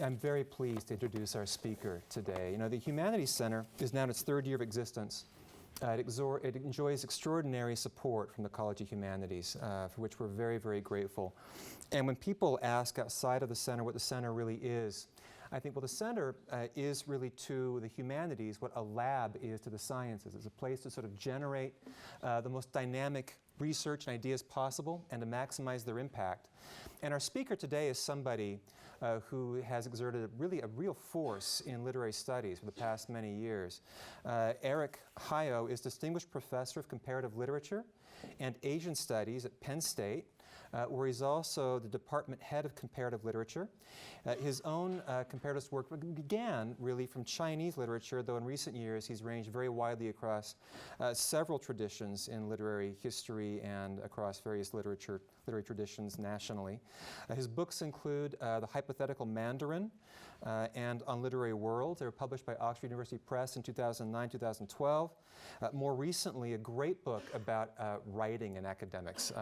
I'm very pleased to introduce our speaker today. You know, the Humanities Center is now in its third year of existence. It enjoys extraordinary support from the College of Humanities, for which we're very, very grateful. And when people ask outside of the center what the center really is, I think, well, the center is really to the humanities what a lab is to the sciences. It's a place to sort of generate the most dynamic research and ideas possible and to maximize their impact. And our speaker today is somebody who has exerted a real force in literary studies for the past many years. Hayot is Distinguished Professor of Comparative Literature and Asian Studies at Penn State, where he's also the department head of comparative literature. His own comparative work began really from Chinese literature, though in recent years he's ranged very widely across several traditions in literary history and across various literary traditions nationally. His books include The Hypothetical Mandarin and On Literary Worlds. They were published by Oxford University Press in 2009-2012. More recently, a great book about writing in academics,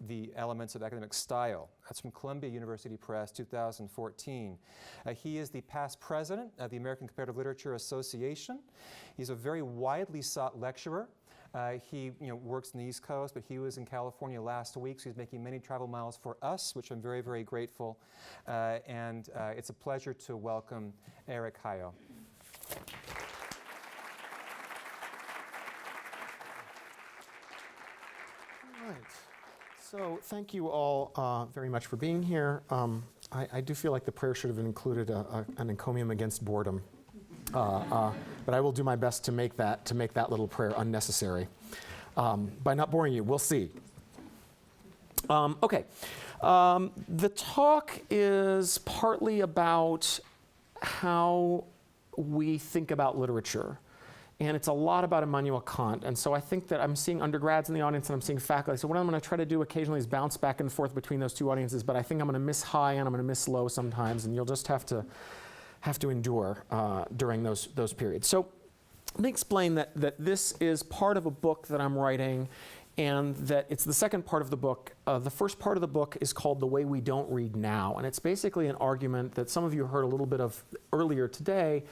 the elements of academic style. That's from Columbia University Press, 2014. He is the past president of the American Comparative Literature Association. He's a very widely sought lecturer. He works in the East Coast, but he was in California last week, so he's making many travel miles for us, which I'm very, very grateful. And it's a pleasure to welcome Hayot. All right. So thank you all very much for being here. I do feel like the prayer should have included an encomium against boredom. But I will do my best to make that little prayer unnecessary by not boring you. We'll see. Okay. The talk is partly about how we think about literature. And it's a lot about Immanuel Kant. And so I think that I'm seeing undergrads in the audience and I'm seeing faculty. So what I'm going to try to do occasionally is bounce back and forth between those two audiences. But I think I'm going to miss high and I'm going to miss low sometimes. And you'll just have to endure during those periods. So let me explain that this is part of a book that I'm writing and that it's the second part of the book. The first part of the book is called The Way We Don't Read Now. And it's basically an argument that some of you heard a little bit of earlier today,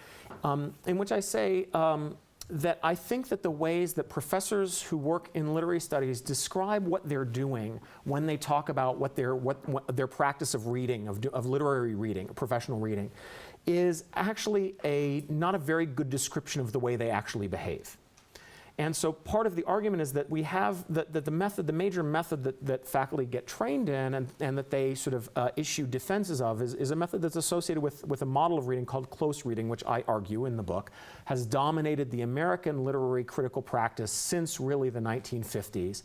in which I say that I think that the ways that professors who work in literary studies describe what they're doing when they talk about what their practice of reading, of literary reading, professional reading, is actually not a very good description of the way they actually behave. And so part of the argument is that we have the major method that faculty get trained in and that they sort of issue defenses of is a method that's associated with a model of reading called close reading, which I argue in the book has dominated the American literary critical practice since really the 1950s.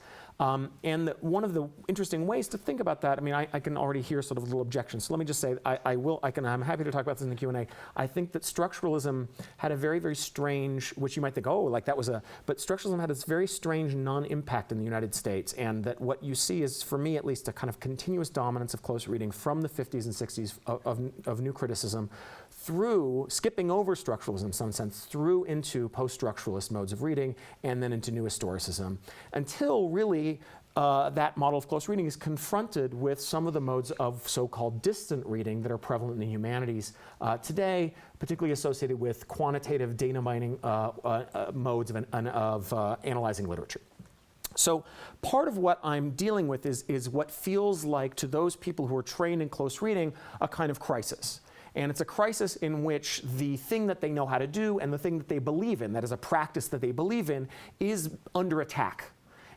And one of the interesting ways to think about that, I mean, I can already hear sort of little objections. So let me just say, I'm happy to talk about this in the Q&A. I think that structuralism had a very, very strange, which you might think, oh, like that was but structuralism had this very strange non-impact in the United States. And that what you see is, for me at least, a kind of continuous dominance of close reading from the 50s and 60s of new criticism through, skipping over structuralism in some sense, through into post-structuralist modes of reading and then into new historicism, until really that model of close reading is confronted with some of the modes of so-called distant reading that are prevalent in the humanities today, particularly associated with quantitative data mining modes of analyzing literature. So part of what I'm dealing with is what feels like, to those people who are trained in close reading, a kind of crisis. And it's a crisis in which the thing that they know how to do and the thing that they believe in, that is a practice that they believe in, is under attack.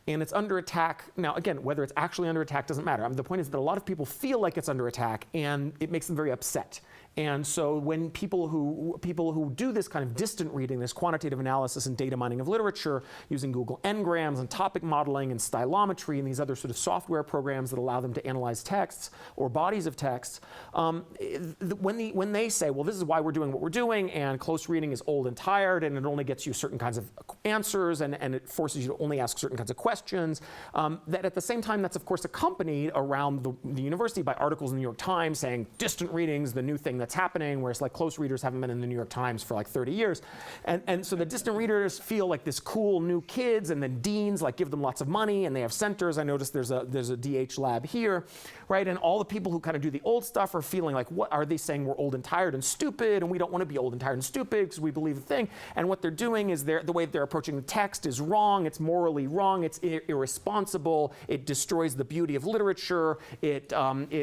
And it's under attack. Now, again, whether it's actually under attack doesn't matter. I mean, the point is that a lot of people feel like it's under attack, and it makes them very upset. And so when people who do this kind of distant reading, this quantitative analysis and data mining of literature using Google Ngrams and topic modeling and stylometry and these other sort of software programs that allow them to analyze texts or bodies of texts, when they say, well, this is why we're doing what we're doing, and close reading is old and tired, and it only gets you certain kinds of answers, and it forces you to only ask certain kinds of questions, that at the same time that's of course accompanied around the university by articles in the New York Times saying distant reading's the new thing that's happening, whereas like close readers haven't been in the New York Times for like 30 years. And so the distant readers feel like this cool new kids, and then deans like give them lots of money, and they have centers. I noticed there's a DH lab here, right? And all the people who kind of do the old stuff are feeling like, what are they saying? We're old and tired and stupid, and we don't want to be old and tired and stupid because we believe a thing. And what they're doing is the way they're approaching the text is wrong. It's morally wrong. It's irresponsible. It destroys the beauty of literature. It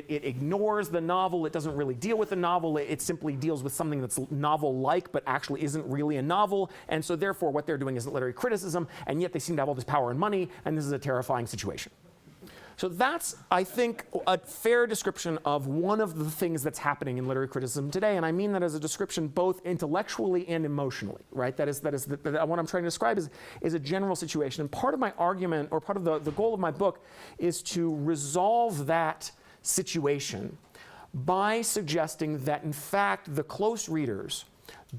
ignores the novel. It doesn't really deal with the novel. It simply deals with something that's novel-like but actually isn't really a novel. And so therefore what they're doing isn't literary criticism, and yet they seem to have all this power and money, and this is a terrifying situation. So that's, I think, a fair description of one of the things that's happening in literary criticism today, and I mean that as a description both intellectually and emotionally, right? That is what I'm trying to describe is a general situation. And part of my argument, or part of the goal of my book, is to resolve that situation by suggesting that, in fact, the close readers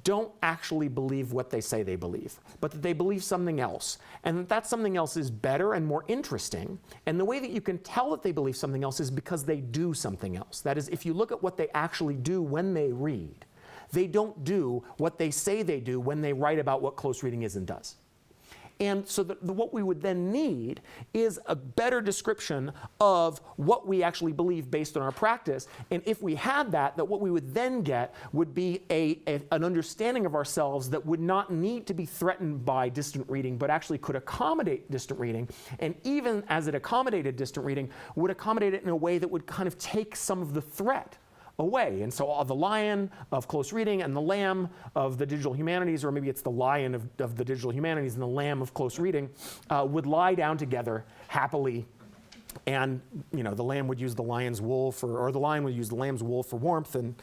don't actually believe what they say they believe, but that they believe something else, and that something else is better and more interesting. And the way that you can tell that they believe something else is because they do something else. That is, if you look at what they actually do when they read, they don't do what they say they do when they write about what close reading is and does. And so what we would then need is a better description of what we actually believe based on our practice. And if we had that what we would then get would be an understanding of ourselves that would not need to be threatened by distant reading, but actually could accommodate distant reading. And even as it accommodated distant reading, would accommodate it in a way that would kind of take some of the threat away. And so the lion of close reading and the lamb of the digital humanities, or maybe it's the lion of the digital humanities and the lamb of close reading, would lie down together happily. And the lamb would use the lion's wool or the lion would use the lamb's wool for warmth. And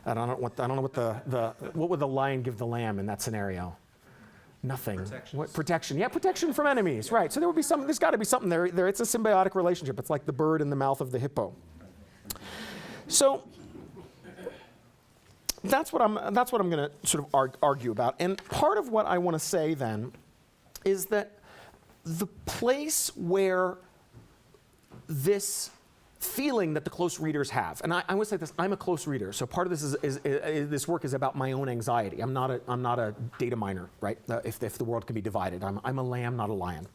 I don't know what would the lion give the lamb in that scenario? Nothing. Protection. Yeah, protection from enemies. Right. So there's got to be something there. It's a symbiotic relationship. It's like the bird in the mouth of the hippo. So that's what I'm going to sort of argue about. And part of what I want to say then is that the place where this feeling that the close readers have, and I would say this, I'm a close reader, so part of this is this work is about my own anxiety. I'm not a data miner, right? If the world can be divided, I'm a lamb, not a lion.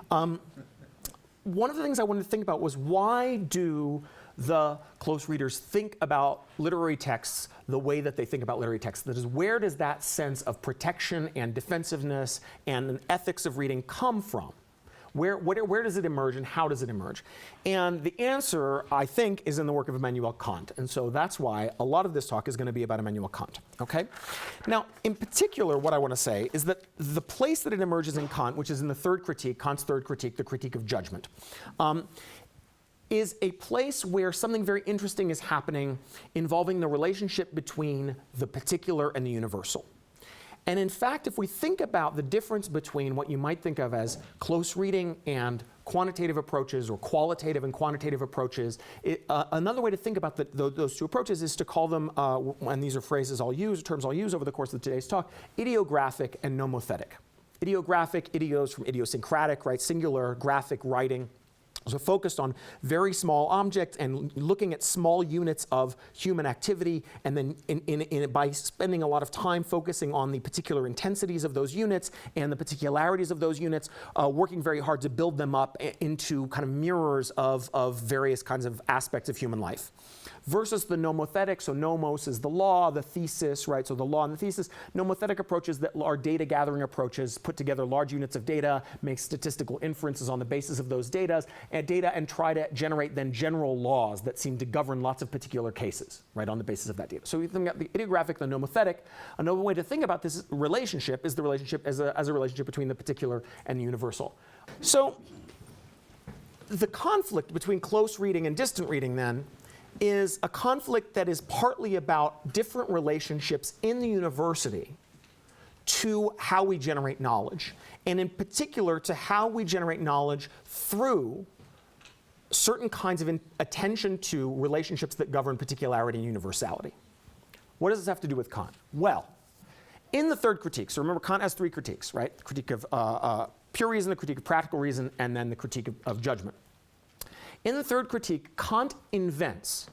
One of the things I wanted to think about was, why do the close readers think about literary texts the way that they think about literary texts? That is, where does that sense of protection and defensiveness and an ethics of reading come from? Where does it emerge, and how does it emerge? And the answer, I think, is in the work of Immanuel Kant. And so that's why a lot of this talk is going to be about Immanuel Kant. Okay? Now, in particular, what I want to say is that the place that it emerges in Kant, which is in the third critique, Kant's third critique, the critique of judgment, is a place where something very interesting is happening involving the relationship between the particular and the universal. And in fact, if we think about the difference between what you might think of as close reading and quantitative approaches, or qualitative and quantitative approaches, another way to think about those two approaches is to call them, and these are phrases I'll use, terms I'll use over the course of today's talk, idiographic and nomothetic. Idiographic, idios from idiosyncratic, right? Singular, graphic, writing. So focused on very small objects and looking at small units of human activity, and then by spending a lot of time focusing on the particular intensities of those units and the particularities of those units, working very hard to build them up into kind of mirrors of various kinds of aspects of human life. Versus the nomothetic, so nomos is the law, the thesis, right? So the law and the thesis. Nomothetic approaches that are data gathering approaches, put together large units of data, make statistical inferences on the basis of those data, and try to generate then general laws that seem to govern lots of particular cases, right, on the basis of that data. So we think about the idiographic, the nomothetic. Another way to think about this relationship is the relationship as a relationship between the particular and the universal. So the conflict between close reading and distant reading then is a conflict that is partly about different relationships in the university to how we generate knowledge, and in particular to how we generate knowledge through certain kinds of attention to relationships that govern particularity and universality. What does this have to do with Kant? Well, in the third critique, so remember Kant has three critiques, right? The critique of pure reason, the critique of practical reason, and then the critique of judgment. In the third critique, Kant invents,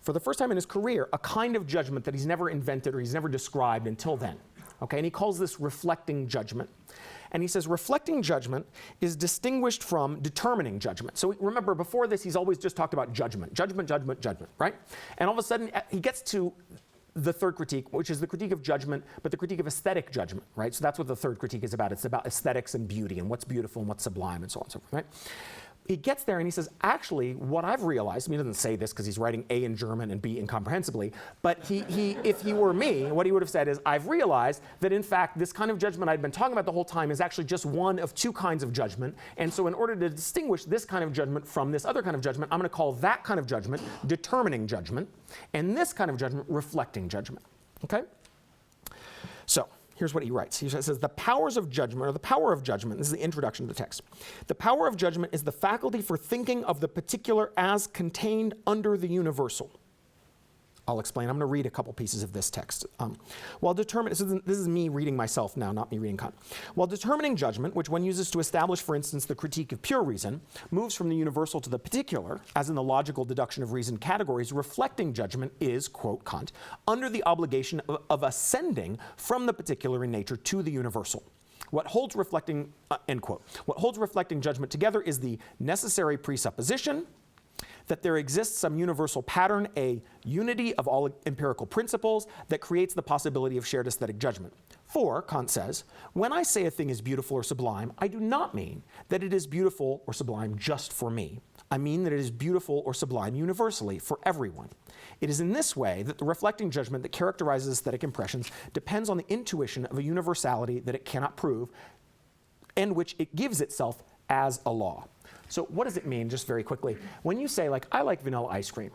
for the first time in his career, a kind of judgment that he's never invented or he's never described until then. Okay, and he calls this reflecting judgment. And he says reflecting judgment is distinguished from determining judgment. So remember, before this, he's always just talked about judgment, right? And all of a sudden, he gets to the third critique, which is the critique of judgment, but the critique of aesthetic judgment, right? So that's what the third critique is about. It's about aesthetics and beauty and what's beautiful and what's sublime and so on and so forth, right? He gets there and he says, actually, what I've realized, I mean, he doesn't say this because he's writing A in German and B incomprehensibly, but if he were me, what he would have said is, I've realized that in fact, this kind of judgment I've been talking about the whole time is actually just one of two kinds of judgment. And so in order to distinguish this kind of judgment from this other kind of judgment, I'm going to call that kind of judgment determining judgment, and this kind of judgment reflecting judgment. Okay? So, here's what he writes. He says, the powers of judgment, or the power of judgment, this is the introduction to the text. The power of judgment is the faculty for thinking of the particular as contained under the universal. I'll explain. I'm going to read a couple pieces of this text. While determining, this is me reading myself now, not me reading Kant. While determining judgment, which one uses to establish, for instance, the critique of pure reason, moves from the universal to the particular, as in the logical deduction of reason categories, reflecting judgment is, quote Kant, under the obligation of ascending from the particular in nature to the universal. What holds reflecting, end quote. What holds reflecting judgment together is the necessary presupposition that there exists some universal pattern, a unity of all empirical principles that creates the possibility of shared aesthetic judgment. For, Kant says, when I say a thing is beautiful or sublime, I do not mean that it is beautiful or sublime just for me. I mean that it is beautiful or sublime universally for everyone. It is in this way that the reflecting judgment that characterizes aesthetic impressions depends on the intuition of a universality that it cannot prove and which it gives itself as a law. So what does it mean, just very quickly? When you say, like, I like vanilla ice cream,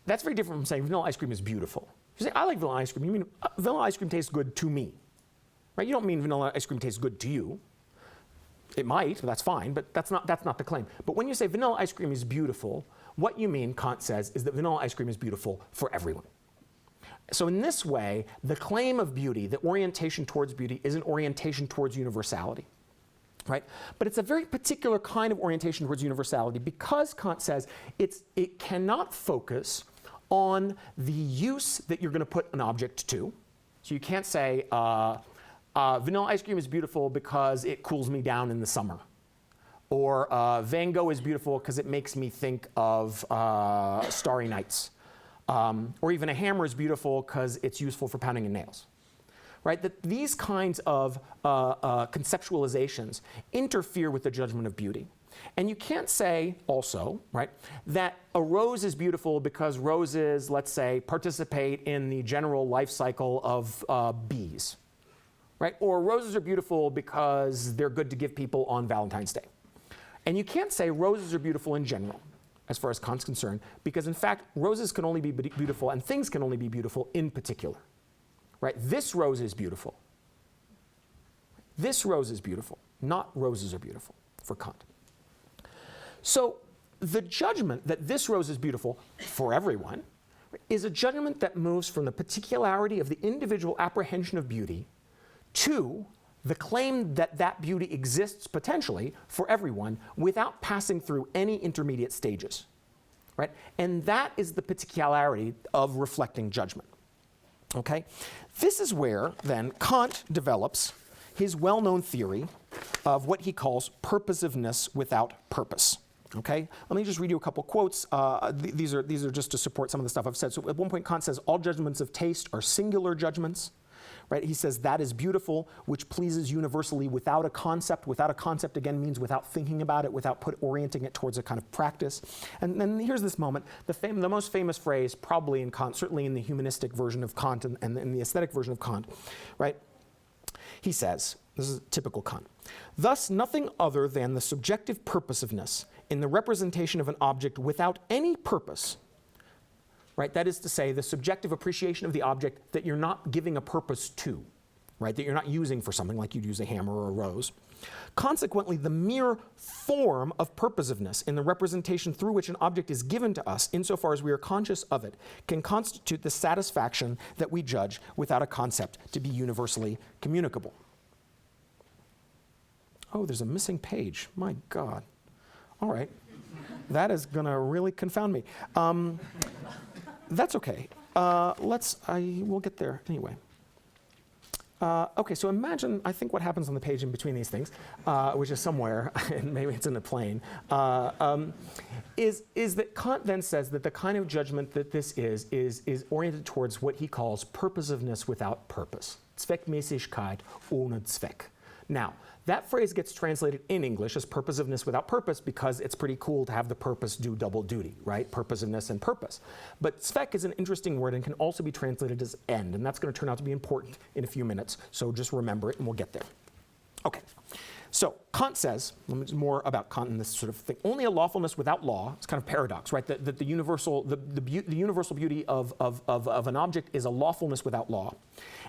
that's very different from saying vanilla ice cream is beautiful. If you say, I like vanilla ice cream, you mean vanilla ice cream tastes good to me, right? You don't mean vanilla ice cream tastes good to you. It might, but that's fine, but that's not the claim. But when you say vanilla ice cream is beautiful, what you mean, Kant says, is that vanilla ice cream is beautiful for everyone. So in this way, the claim of beauty, the orientation towards beauty, is an orientation towards universality. Right? But it's a very particular kind of orientation towards universality because Kant says it cannot focus on the use that you're going to put an object to. So you can't say vanilla ice cream is beautiful because it cools me down in the summer. Or Van Gogh is beautiful because it makes me think of starry nights. Or even a hammer is beautiful because it's useful for pounding in nails. Right, that these kinds of conceptualizations interfere with the judgment of beauty. And you can't say also, right, that a rose is beautiful because roses, let's say, participate in the general life cycle of bees. Right? Or roses are beautiful because they're good to give people on Valentine's Day. And you can't say roses are beautiful in general, as far as Kant's concerned, because in fact, roses can only be beautiful and things can only be beautiful in particular. Right? This rose is beautiful. This rose is beautiful. Not roses are beautiful for Kant. So the judgment that this rose is beautiful for everyone is a judgment that moves from the particularity of the individual apprehension of beauty to the claim that that beauty exists potentially for everyone without passing through any intermediate stages. Right? And that is the particularity of reflecting judgment. Okay? This is where, then, Kant develops his well-known theory of what he calls purposiveness without purpose. Okay? Let me just read you a couple quotes. These are just to support some of the stuff I've said. So at one point, Kant says, all judgments of taste are singular judgments. Right? He says, that is beautiful, which pleases universally without a concept. Without a concept, again, means without thinking about it, without orienting it towards a kind of practice. And then here's this moment, the most famous phrase, probably in Kant, certainly in the humanistic version of Kant and in the aesthetic version of Kant, right? He says, this is typical Kant, thus nothing other than the subjective purposiveness in the representation of an object without any purpose, right? That is to say, the subjective appreciation of the object that you're not giving a purpose to, right? That you're not using for something like you'd use a hammer or a rose. Consequently, the mere form of purposiveness in the representation through which an object is given to us, insofar as we are conscious of it, can constitute the satisfaction that we judge without a concept to be universally communicable. Oh, there's a missing page. My God. All right. That is going to really confound me. That's okay. We'll get there anyway. Okay, so imagine, I think what happens on the page in between these things, which is somewhere, and maybe it's in a plane, is that Kant then says that the kind of judgment that this is oriented towards what he calls purposiveness without purpose. Zweckmäßigkeit ohne Zweck. Now, that phrase gets translated in English as purposiveness without purpose because it's pretty cool to have the purpose do double duty, right? Purposiveness and purpose. But Zweck is an interesting word and can also be translated as end, and that's going to turn out to be important in a few minutes, so just remember it and we'll get there. Okay, so Kant says, more about Kant and this sort of thing, only a lawfulness without law, it's kind of paradox, right? That the universal beauty of an object is a lawfulness without law.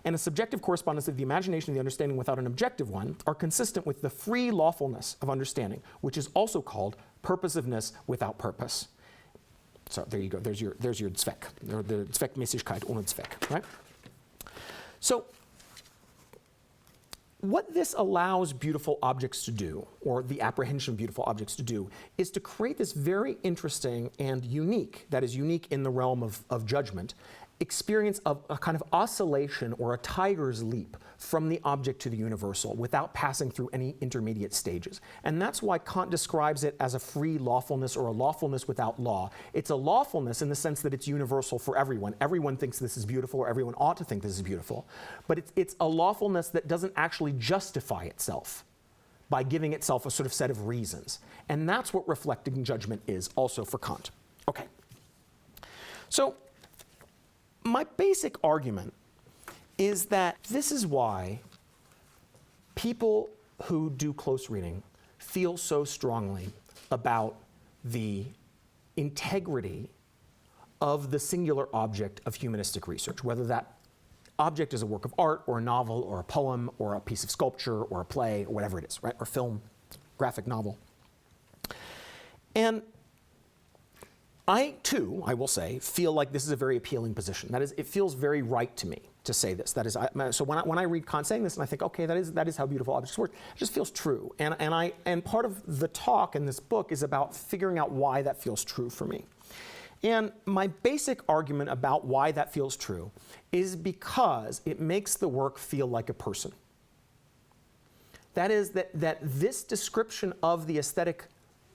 And a subjective correspondence of the imagination and the understanding without an objective one are consistent with the free lawfulness of understanding, which is also called purposiveness without purpose. So there you go, there's your Zweck, or the Zweckmäßigkeit ohne Zweck, right? So what this allows beautiful objects to do, or the apprehension of beautiful objects to do, is to create this very interesting and unique, that is unique in the realm of judgment, experience of a kind of oscillation or a tiger's leap from the object to the universal without passing through any intermediate stages. And that's why Kant describes it as a free lawfulness or a lawfulness without law. It's a lawfulness in the sense that it's universal for everyone. Everyone thinks this is beautiful, or everyone ought to think this is beautiful. But it's a lawfulness that doesn't actually justify itself by giving itself a sort of set of reasons. And that's what reflecting judgment is also for Kant. Okay. So my basic argument is that this is why people who do close reading feel so strongly about the integrity of the singular object of humanistic research, whether that object is a work of art or a novel or a poem or a piece of sculpture or a play or whatever it is, right? Or film, graphic novel. And I, too, I will say, feel like this is a very appealing position. That is, it feels very right to me to say this. That is, so when I read Kant saying this, and I think, okay, that is how beautiful objects work, it just feels true. And part of the talk in this book is about figuring out why that feels true for me. And my basic argument about why that feels true is because it makes the work feel like a person. That is, that this description of the aesthetic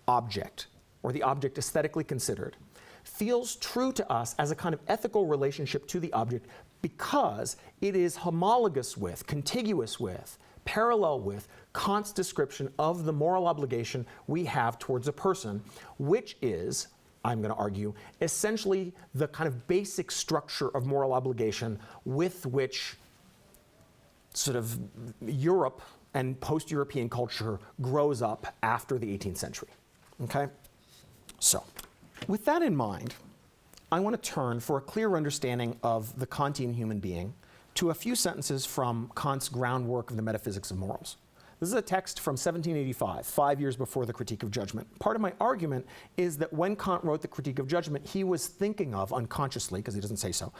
object, or the object aesthetically considered, feels true to us as a kind of ethical relationship to the object because it is homologous with, contiguous with, parallel with Kant's description of the moral obligation we have towards a person, which is, I'm going to argue, essentially the kind of basic structure of moral obligation with which sort of Europe and post-European culture grows up after the 18th century. Okay? So, with that in mind, I want to turn for a clear understanding of the Kantian human being to a few sentences from Kant's Groundwork of the Metaphysics of Morals. This is a text from 1785, 5 years before the Critique of Judgment. Part of my argument is that when Kant wrote the Critique of Judgment, he was thinking of, unconsciously, because he doesn't say so,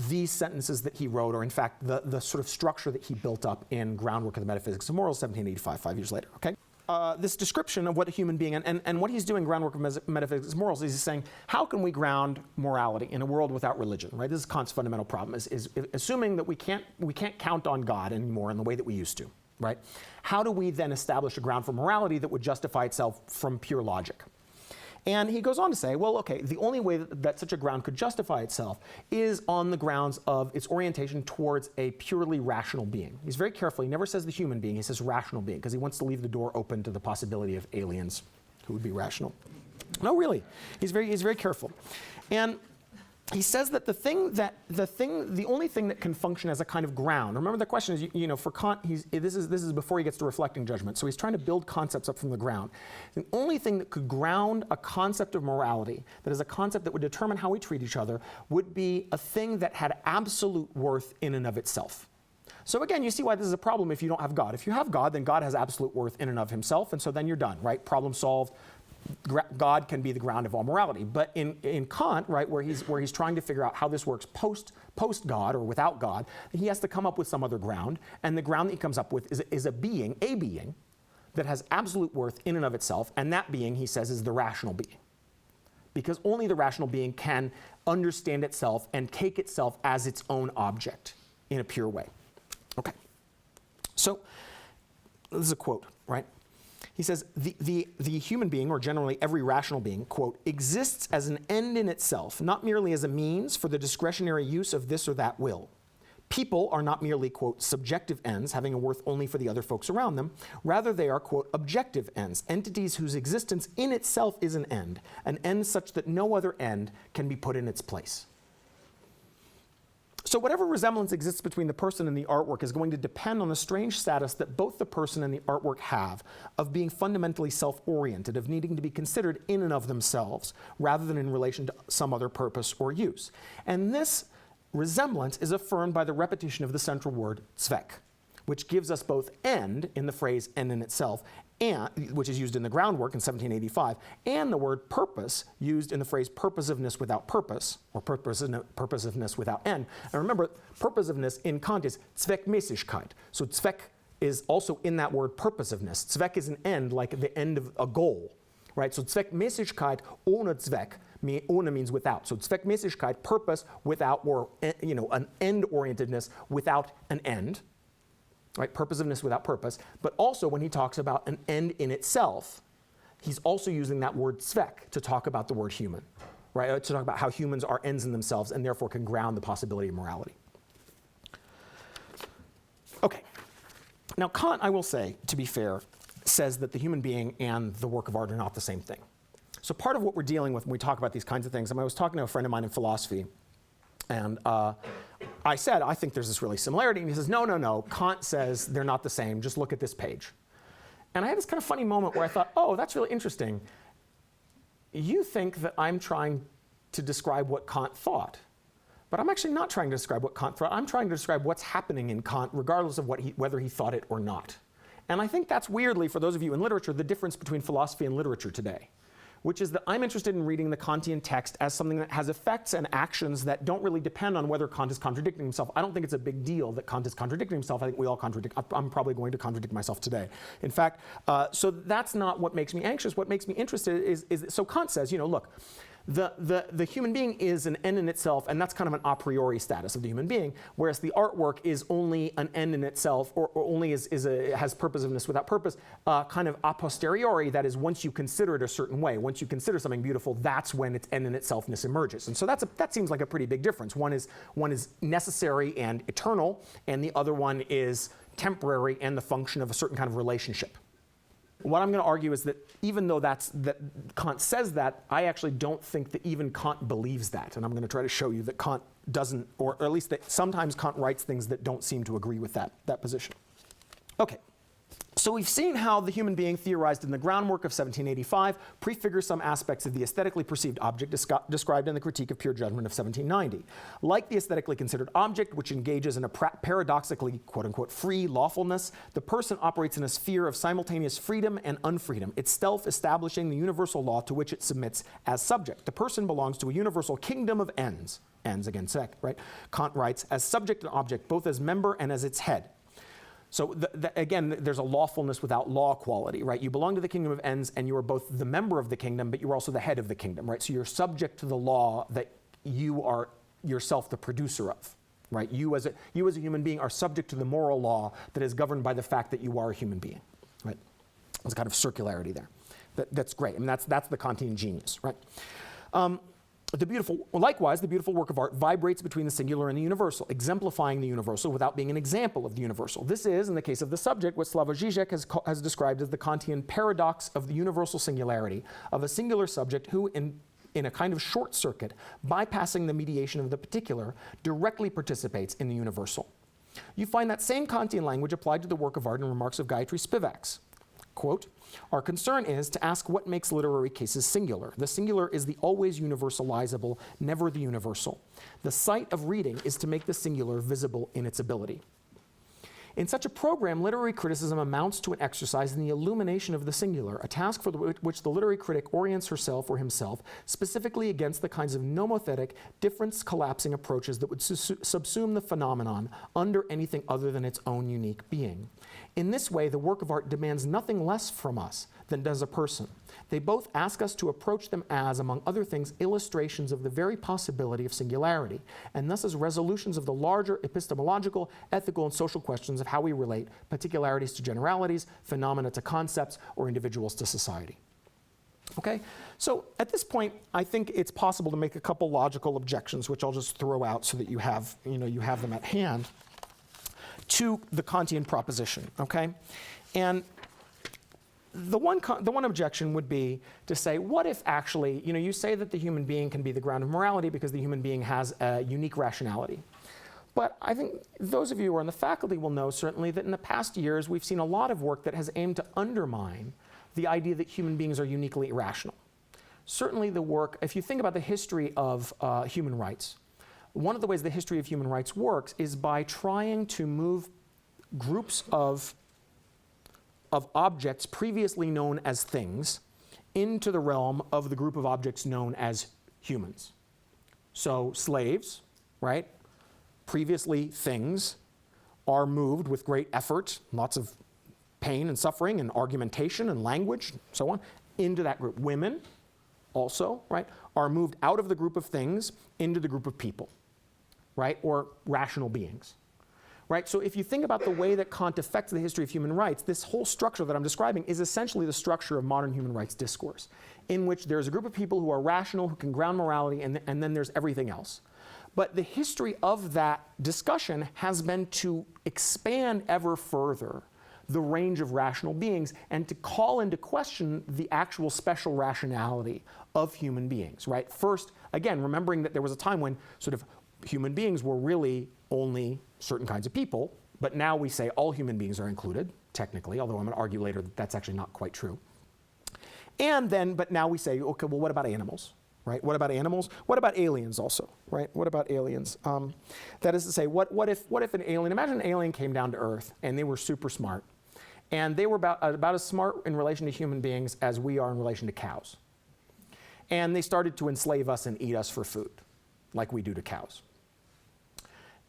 these sentences that he wrote, or in fact, the sort of structure that he built up in Groundwork of the Metaphysics of Morals, 1785, 5 years later, okay? This description of what a human being, and what he's doing, Groundwork of Metaphysics of Morals, is he's saying, how can we ground morality in a world without religion, right? This is Kant's fundamental problem, is assuming that we can't count on God anymore in the way that we used to, right? How do we then establish a ground for morality that would justify itself from pure logic? And he goes on to say, well, okay, the only way that such a ground could justify itself is on the grounds of its orientation towards a purely rational being. He's very careful. He never says the human being. He says rational being, because he wants to leave the door open to the possibility of aliens who would be rational. No, really. He's very careful. And he says that the only thing that can function as a kind of ground. Remember, the question is, you know, for Kant, this is before he gets to reflecting judgment. So he's trying to build concepts up from the ground. The only thing that could ground a concept of morality, that is a concept that would determine how we treat each other, would be a thing that had absolute worth in and of itself. So again, you see why this is a problem if you don't have God. If you have God, then God has absolute worth in and of himself, and so then you're done, right? Problem solved. God can be the ground of all morality. But in Kant, right, where he's trying to figure out how this works post God or without God, he has to come up with some other ground, and the ground that he comes up with is a being that has absolute worth in and of itself, and that being, he says, is the rational being. because only the rational being can understand itself and take itself as its own object in a pure way. Okay. So this is a quote, right? He says, the human being, or generally every rational being, quote, exists as an end in itself, not merely as a means for the discretionary use of this or that will. People are not merely, quote, subjective ends having a worth only for the other folks around them. Rather, they are, quote, objective ends, entities whose existence in itself is an end such that no other end can be put in its place. So whatever resemblance exists between the person and the artwork is going to depend on the strange status that both the person and the artwork have of being fundamentally self-oriented, of needing to be considered in and of themselves, rather than in relation to some other purpose or use. And this resemblance is affirmed by the repetition of the central word Zweck, which gives us both end in the phrase end in itself, and, which is used in the Groundwork in 1785, and the word purpose used in the phrase purposiveness without purpose, or purposiveness without end. And remember, purposiveness in Kant is Zweckmäßigkeit. So Zweck is also in that word purposiveness. Zweck is an end, like the end of a goal, right? So Zweckmäßigkeit ohne Zweck, ohne means without. So Zweckmäßigkeit, purpose without, or an end-orientedness without an end. Right, purposiveness without purpose, but also when he talks about an end in itself, he's also using that word Zweck to talk about the word human, right? To talk about how humans are ends in themselves and therefore can ground the possibility of morality. Okay, now Kant, I will say, to be fair, says that the human being and the work of art are not the same thing. So part of what we're dealing with when we talk about these kinds of things, I was talking to a friend of mine in philosophy, and I said, I think there's this really similarity. And he says, no, Kant says they're not the same. Just look at this page. And I had this kind of funny moment where I thought, oh, that's really interesting. You think that I'm trying to describe what Kant thought. But I'm actually not trying to describe what Kant thought. I'm trying to describe what's happening in Kant, regardless of whether he thought it or not. And I think that's weirdly, for those of you in literature, the difference between philosophy and literature today, which is that I'm interested in reading the Kantian text as something that has effects and actions that don't really depend on whether Kant is contradicting himself. I don't think it's a big deal that Kant is contradicting himself. I think we all contradict. I'm probably going to contradict myself today. In fact, so that's not what makes me anxious. What makes me interested is so Kant says, look, the human being is an end in itself, and that's kind of an a priori status of the human being, whereas the artwork is only an end in itself, or only has purposiveness without purpose, kind of a posteriori, that is, once you consider it a certain way, once you consider something beautiful, that's when its end in itselfness emerges. And so that seems like a pretty big difference. One is necessary and eternal, and the other one is temporary and the function of a certain kind of relationship. What I'm going to argue is that even though that Kant says that, I actually don't think that even Kant believes that. And I'm going to try to show you that Kant doesn't, or at least that sometimes Kant writes things that don't seem to agree with that position. Okay. So we've seen how the human being theorized in the Groundwork of 1785 prefigures some aspects of the aesthetically perceived object described in the Critique of Pure Judgment of 1790. Like the aesthetically considered object, which engages in a paradoxically, quote-unquote, free lawfulness, the person operates in a sphere of simultaneous freedom and unfreedom, itself establishing the universal law to which it submits as subject. The person belongs to a universal kingdom of ends. Ends, again, sec, right? Kant writes, as subject and object, both as member and as its head. So again, there's a lawfulness without law quality, right? You belong to the kingdom of ends, and you are both the member of the kingdom, but you're also the head of the kingdom, right? So you're subject to the law that you are yourself the producer of, right? You as a human being are subject to the moral law that is governed by the fact that you are a human being, right? There's a kind of circularity there. That's great. I mean, that's the Kantian genius, right? Likewise, the beautiful work of art vibrates between the singular and the universal, exemplifying the universal without being an example of the universal. This is, in the case of the subject, what Slavoj Žižek has described as the Kantian paradox of the universal singularity, of a singular subject who, in a kind of short circuit, bypassing the mediation of the particular, directly participates in the universal. You find that same Kantian language applied to the work of art in remarks of Gayatri Spivak's. Quote, our concern is to ask what makes literary cases singular. The singular is the always universalizable, never the universal. The sight of reading is to make the singular visible in its ability. In such a program, literary criticism amounts to an exercise in the illumination of the singular, a task for which the literary critic orients herself or himself specifically against the kinds of nomothetic, difference-collapsing approaches that would subsume the phenomenon under anything other than its own unique being. In this way, the work of art demands nothing less from us than does a person. They both ask us to approach them as, among other things, illustrations of the very possibility of singularity, and thus as resolutions of the larger epistemological, ethical, and social questions of how we relate particularities to generalities, phenomena to concepts, or individuals to society. Okay, so at this point, I think it's possible to make a couple logical objections, which I'll just throw out so that you have them at hand, to the Kantian proposition. Okay, and the one objection would be to say, what if actually, you say that the human being can be the ground of morality because the human being has a unique rationality. But I think those of you who are in the faculty will know certainly that in the past years we've seen a lot of work that has aimed to undermine the idea that human beings are uniquely irrational. Certainly the work, if you think about the history of human rights, one of the ways the history of human rights works is by trying to move groups of objects previously known as things into the realm of the group of objects known as humans. So slaves, right? Previously things are moved with great effort, lots of pain and suffering and argumentation and language, so on, into that group. Women also, right, are moved out of the group of things into the group of people, right, or rational beings. Right? So if you think about the way that Kant affects the history of human rights, this whole structure that I'm describing is essentially the structure of modern human rights discourse, in which there's a group of people who are rational, who can ground morality, and then there's everything else. But the history of that discussion has been to expand ever further the range of rational beings and to call into question the actual special rationality of human beings. Right? First, again, remembering that there was a time when sort of human beings were really only certain kinds of people, but now we say all human beings are included, technically, although I'm going to argue later that that's actually not quite true. And then, but now we say, okay, well, what about animals, right? What about animals? What about aliens also, right? What about aliens? That is to say, what if an alien, imagine an alien came down to Earth and they were super smart, and they were about as smart in relation to human beings as we are in relation to cows. And they started to enslave us and eat us for food, like we do to cows.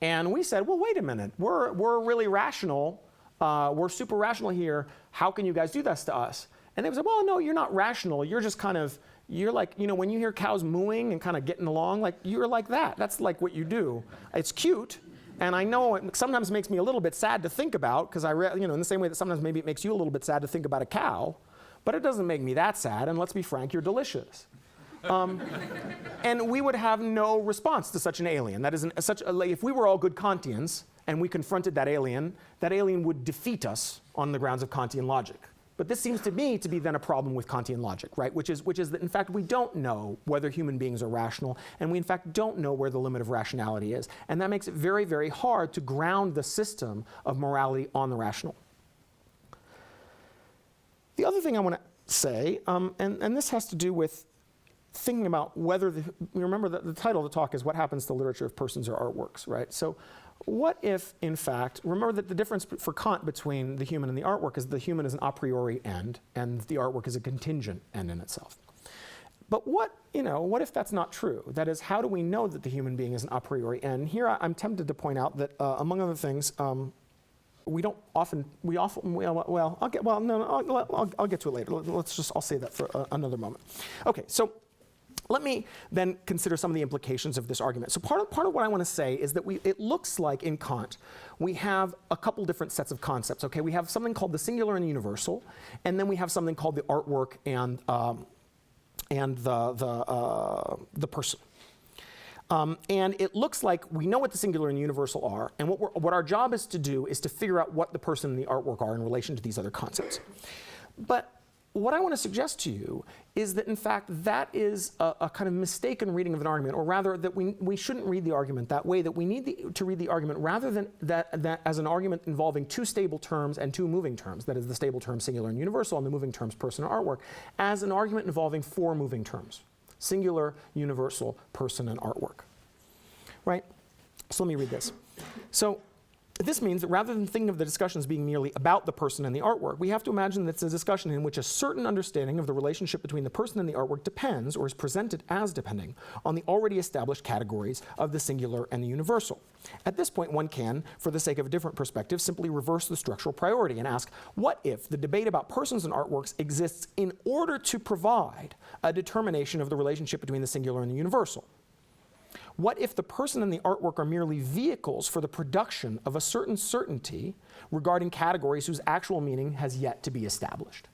And we said, well, wait a minute, we're really rational, we're super rational here, how can you guys do this to us? And they said, well, no, you're not rational, you're just kind of, you're like, when you hear cows mooing and kind of getting along, like, you're like that, that's like what you do. It's cute, and I know it sometimes makes me a little bit sad to think about, because in the same way that sometimes maybe it makes you a little bit sad to think about a cow, but it doesn't make me that sad, and let's be frank, you're delicious. And we would have no response to such an alien. That is, if we were all good Kantians and we confronted that alien would defeat us on the grounds of Kantian logic. But this seems to me to be then a problem with Kantian logic, right? Which is that in fact we don't know whether human beings are rational, and we in fact don't know where the limit of rationality is. And that makes it very, very hard to ground the system of morality on the rational. The other thing I want to say, and this has to do with thinking about whether, remember that the title of the talk is What Happens to Literature if Persons Are Artworks, right? So what if, in fact, remember that the difference for Kant between the human and the artwork is the human is an a priori end and the artwork is a contingent end in itself. But what if that's not true? That is, how do we know that the human being is an a priori end? Here I'm tempted to point out that, among other things, I'll get to it later. I'll say that for another moment. Okay, so let me then consider some of the implications of this argument. So part of what I want to say is that it looks like in Kant we have a couple different sets of concepts. Okay, we have something called the singular and the universal, and then we have something called the artwork and the person. And it looks like we know what the singular and universal are, and what our job is to do is to figure out what the person and the artwork are in relation to these other concepts. But what I want to suggest to you is that in fact that is a kind of mistaken reading of an argument, or rather that we shouldn't read the argument that way, that we need to read the argument rather than that as an argument involving two stable terms and two moving terms, that is the stable terms singular and universal and the moving terms person and artwork, as an argument involving four moving terms: singular, universal, person, and artwork. Right? So let me read this. So This means that rather than thinking of the discussion as being merely about the person and the artwork, we have to imagine that it's a discussion in which a certain understanding of the relationship between the person and the artwork depends, or is presented as depending, on the already established categories of the singular and the universal. At this point, one can, for the sake of a different perspective, simply reverse the structural priority and ask, what if the debate about persons and artworks exists in order to provide a determination of the relationship between the singular and the universal? What if the person and the artwork are merely vehicles for the production of a certain certainty regarding categories whose actual meaning has yet to be established?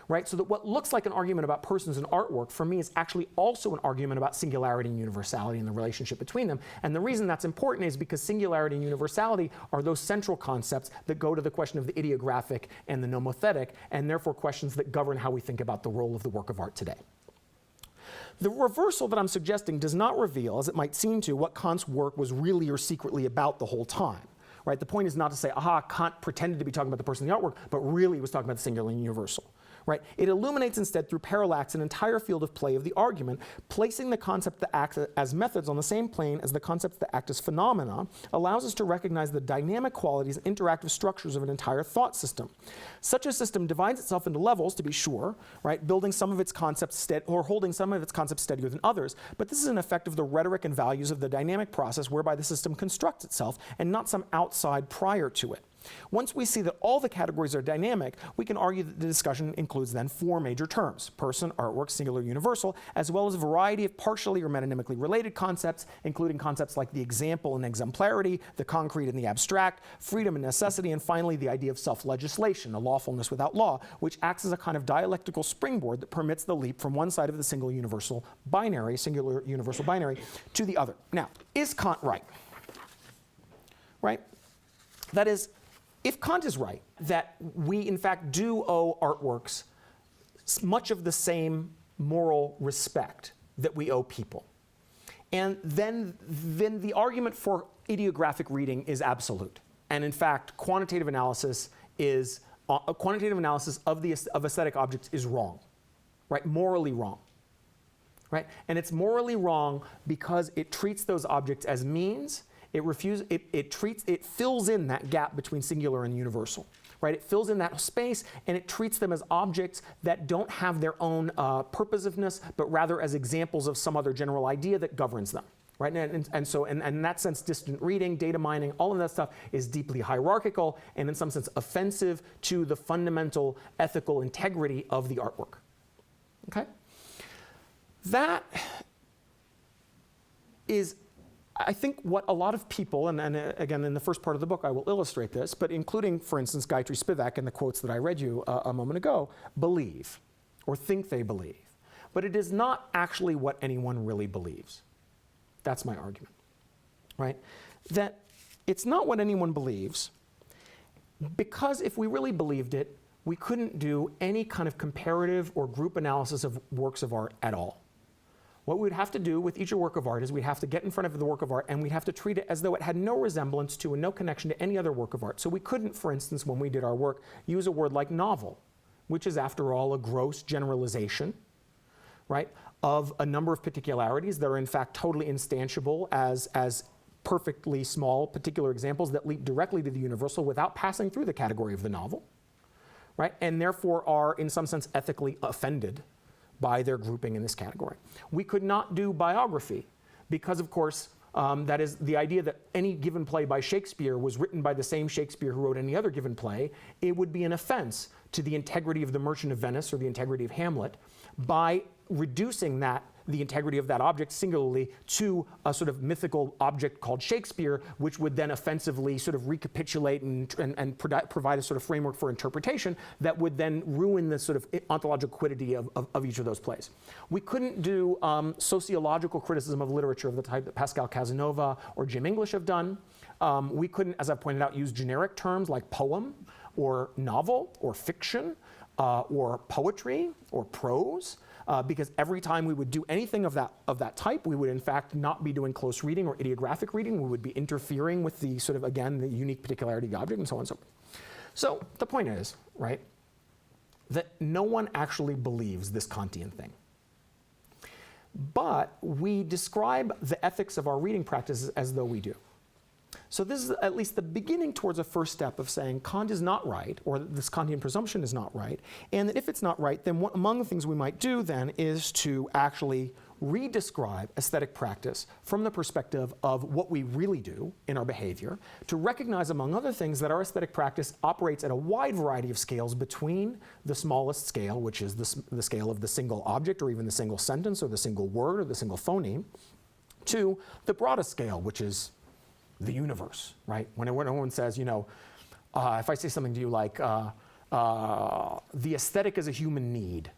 Right? So that what looks like an argument about persons and artwork for me is actually also an argument about singularity and universality and the relationship between them. And the reason that's important is because singularity and universality are those central concepts that go to the question of the ideographic and the nomothetic, and therefore questions that govern how we think about the role of the work of art today. The reversal that I'm suggesting does not reveal, as it might seem to, what Kant's work was really or secretly about the whole time. Right? The point is not to say, aha, Kant pretended to be talking about the person in the artwork, but really was talking about the singular and universal. Right? It illuminates instead through parallax an entire field of play of the argument, placing the concept that act as methods on the same plane as the concepts that act as phenomena, allows us to recognize the dynamic qualities and interactive structures of an entire thought system. Such a system divides itself into levels, to be sure, right, building some of its concepts or holding some of its concepts steadier than others, but this is an effect of the rhetoric and values of the dynamic process whereby the system constructs itself, and not some outside prior to it. Once we see that all the categories are dynamic, we can argue that the discussion includes then four major terms: person, artwork, singular, universal, as well as a variety of partially or metonymically related concepts, including concepts like the example and exemplarity, the concrete and the abstract, freedom and necessity, and finally the idea of self-legislation, a lawfulness without law, which acts as a kind of dialectical springboard that permits the leap from one side of the singular universal binary to the other. Now, is Kant right? Right? That is, if Kant is right, that we in fact do owe artworks much of the same moral respect that we owe people, and then the argument for ideographic reading is absolute. And in fact, quantitative analysis of aesthetic objects is wrong, right? Morally wrong. Right? And it's morally wrong because it treats those objects as means. It fills in that gap between singular and universal, right? It fills in that space, and it treats them as objects that don't have their own purposiveness, but rather as examples of some other general idea that governs them, right? And so in that sense, distant reading, data mining, all of that stuff is deeply hierarchical and in some sense offensive to the fundamental ethical integrity of the artwork, okay? That is, I think, what a lot of people, and again in the first part of the book I will illustrate this, but including, for instance, Gayatri Spivak in the quotes that I read you a moment ago, believe or think they believe. But it is not actually what anyone really believes. That's my argument, right? That it's not what anyone believes, because if we really believed it, we couldn't do any kind of comparative or group analysis of works of art at all. What we'd have to do with each work of art is we'd have to get in front of the work of art and we'd have to treat it as though it had no resemblance to and no connection to any other work of art. So we couldn't, for instance, when we did our work, use a word like novel, which is, after all, a gross generalization, right, of a number of particularities that are in fact totally instantiable as perfectly small particular examples that leap directly to the universal without passing through the category of the novel, right, and therefore are in some sense ethically offended by their grouping in this category. We could not do biography because, of course, that is the idea that any given play by Shakespeare was written by the same Shakespeare who wrote any other given play. It would be an offense to the integrity of the Merchant of Venice or the integrity of Hamlet by reducing the integrity of that object singularly to a sort of mythical object called Shakespeare, which would then offensively sort of recapitulate and provide a sort of framework for interpretation that would then ruin the sort of ontological quiddity of each of those plays. We couldn't do sociological criticism of literature of the type that Pascal Casanova or Jim English have done. We couldn't, as I've pointed out, use generic terms like poem or novel or fiction or poetry or prose. Because every time we would do anything of that type, we would in fact not be doing close reading or ideographic reading. We would be interfering with the sort of, again, the unique particularity of the object and so on and so forth. So the point is, right, that no one actually believes this Kantian thing. But we describe the ethics of our reading practices as though we do. So this is at least the beginning towards a first step of saying Kant is not right, or this Kantian presumption is not right, and that if it's not right, then among the things we might do then is to actually redescribe aesthetic practice from the perspective of what we really do in our behavior, to recognize, among other things, that our aesthetic practice operates at a wide variety of scales between the smallest scale, which is the scale of the single object or even the single sentence or the single word or the single phoneme, to the broadest scale, which is the universe, right? When everyone says, if I say something to you like, the aesthetic is a human need,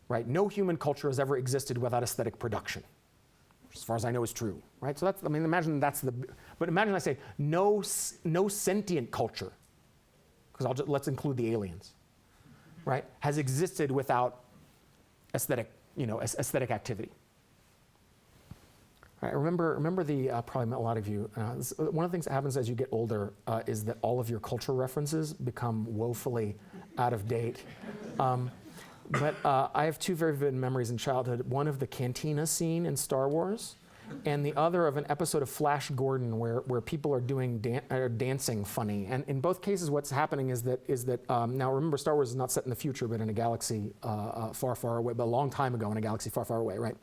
right? No human culture has ever existed without aesthetic production, which as far as I know is true, right? So that's, imagine that's but imagine I say no sentient culture, because let's include the aliens, right? Has existed without aesthetic, aesthetic activity. Right, remember the, probably a lot of you, one of the things that happens as you get older is that all of your cultural references become woefully out of date. But I have two very vivid memories in childhood, one of the cantina scene in Star Wars, and the other of an episode of Flash Gordon where people are doing dancing funny. And in both cases what's happening is that now remember, Star Wars is not set in the future but in a galaxy far, far away, but a long time ago in a galaxy far, far away, right?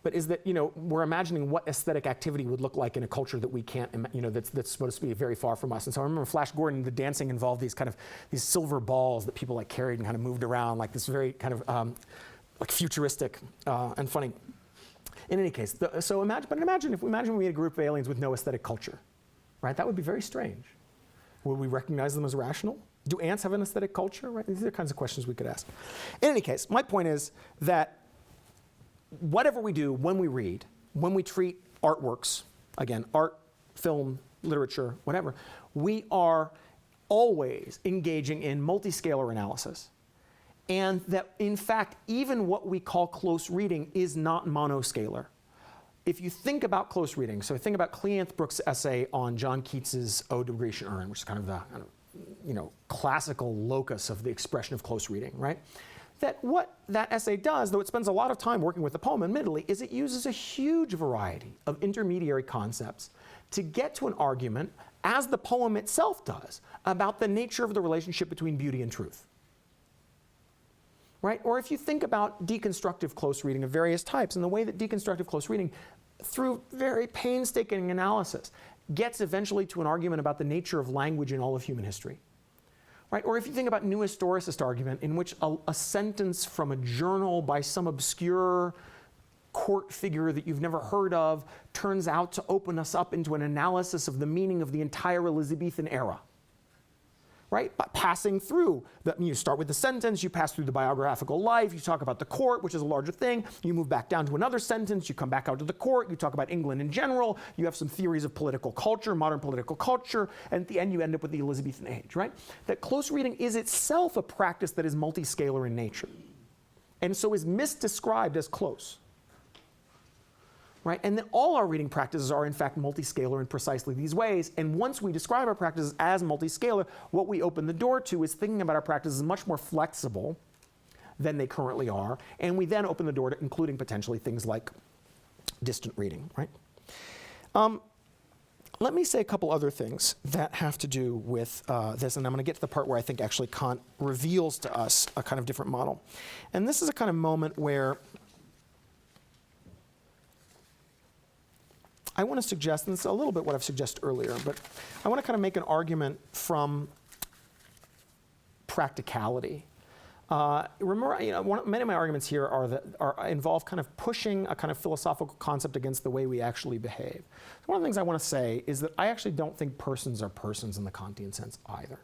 But is that, we're imagining what aesthetic activity would look like in a culture that we can't, that's supposed to be very far from us. And so I remember Flash Gordon, the dancing involved these silver balls that people carried and kind of moved around, like this very kind of futuristic and funny. In any case, imagine if we had a group of aliens with no aesthetic culture, right? That would be very strange. Would we recognize them as rational? Do ants have an aesthetic culture? Right? These are the kinds of questions we could ask. In any case, my point is that whatever we do when we read, when we treat artworks, again, art, film, literature, whatever, we are always engaging in multiscalar analysis. And that, in fact, even what we call close reading is not monoscalar. If you think about close reading, so think about Cleanth Brooks' essay on John Keats's Ode to Grecian Urn, which is kind of the classical locus of the expression of close reading, right? That what that essay does, though it spends a lot of time working with the poem, admittedly, is it uses a huge variety of intermediary concepts to get to an argument, as the poem itself does, about the nature of the relationship between beauty and truth. Right? Or if you think about deconstructive close reading of various types, and the way that deconstructive close reading, through very painstaking analysis, gets eventually to an argument about the nature of language in all of human history. Right? Or if you think about new historicist argument, in which a sentence from a journal by some obscure court figure that you've never heard of turns out to open us up into an analysis of the meaning of the entire Elizabethan era. Right? By passing through, you start with the sentence, you pass through the biographical life, you talk about the court, which is a larger thing, you move back down to another sentence, you come back out to the court, you talk about England in general, you have some theories of political culture, modern political culture, and at the end you end up with the Elizabethan age, right? That close reading is itself a practice that is multiscalar in nature, and so is misdescribed as close. Right? And then all our reading practices are in fact multiscalar in precisely these ways. And once we describe our practices as multiscalar, what we open the door to is thinking about our practices much more flexible than they currently are. And we then open the door to including potentially things like distant reading. Right? Let me say a couple other things that have to do with this, and I'm going to get to the part where I think actually Kant reveals to us a kind of different model. And this is a kind of moment where I want to suggest, and it's a little bit what I've suggested earlier, but I want to kind of make an argument from practicality. Remember, many of my arguments here involve kind of pushing a kind of philosophical concept against the way we actually behave. One of the things I want to say is that I actually don't think persons are persons in the Kantian sense either.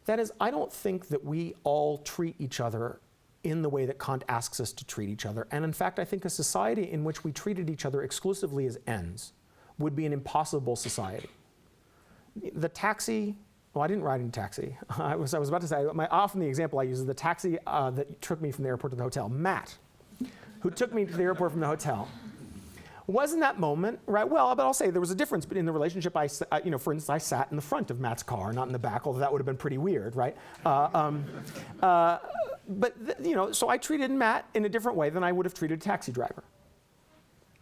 That is, I don't think that we all treat each other in the way that Kant asks us to treat each other. And in fact, I think a society in which we treated each other exclusively as ends would be an impossible society. The taxi, well, I didn't ride in a taxi. I was about to say, often the example I use is the taxi that took me from the airport to the hotel. Matt, who took me to the airport from the hotel. Wasn't that moment, right? Well, but I'll say there was a difference in the relationship. For instance, I sat in the front of Matt's car, not in the back, although that would have been pretty weird, right? So I treated Matt in a different way than I would have treated a taxi driver.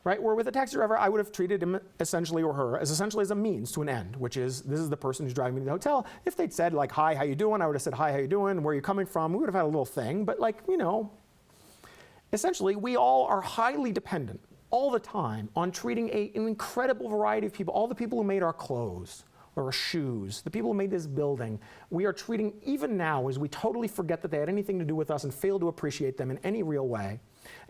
right? Where with a taxi driver, I would have treated him essentially, or her, as essentially as a means to an end, which is, this is the person who's driving me to the hotel. If they'd said like, hi, how you doing? I would have said, hi, how you doing? Where are you coming from? We would have had a little thing, but like, you know, essentially, we all are highly dependent all the time on treating an incredible variety of people, all the people who made our clothes or our shoes, the people who made this building. We are treating, even now, as we totally forget that they had anything to do with us and fail to appreciate them in any real way,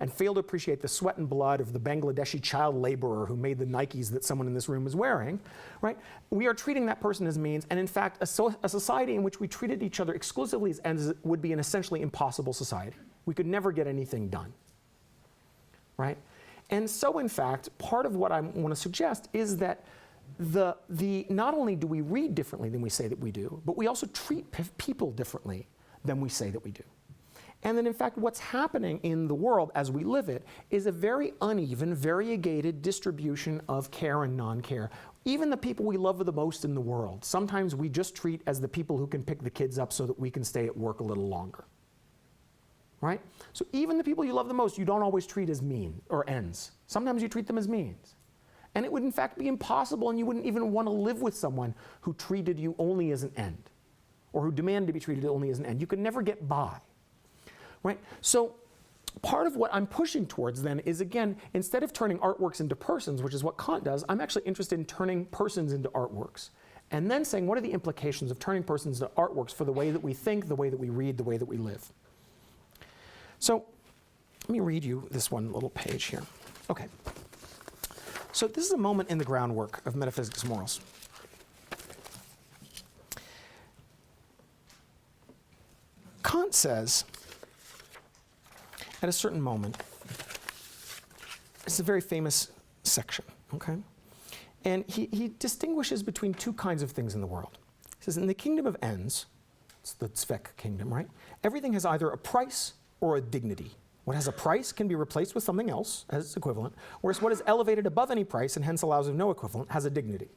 and fail to appreciate the sweat and blood of the Bangladeshi child laborer who made the Nikes that someone in this room is wearing, right? We are treating that person as means, and in fact, a society in which we treated each other exclusively as ends would be an essentially impossible society. We could never get anything done, right? And so, in fact, part of what I want to suggest is that not only do we read differently than we say that we do, but we also treat people differently than we say that we do. And then, in fact, what's happening in the world as we live it is a very uneven, variegated distribution of care and non-care. Even the people we love the most in the world, sometimes we just treat as the people who can pick the kids up so that we can stay at work a little longer. Right? So even the people you love the most, you don't always treat as mean or ends. Sometimes you treat them as means. And it would in fact be impossible, and you wouldn't even want to live with someone who treated you only as an end, or who demanded to be treated only as an end. You could never get by. Right? So part of what I'm pushing towards then is, again, instead of turning artworks into persons, which is what Kant does, I'm actually interested in turning persons into artworks. And then saying, what are the implications of turning persons into artworks for the way that we think, the way that we read, the way that we live? So let me read you this one little page here. Okay. So this is a moment in the groundwork of Metaphysics Morals. Kant says, at a certain moment, it's a very famous section, okay? And he distinguishes between two kinds of things in the world. He says, in the kingdom of ends, it's the Zweck kingdom, right? Everything has either a price or a dignity. What has a price can be replaced with something else as its equivalent, whereas what is elevated above any price and hence allows of no equivalent has a dignity.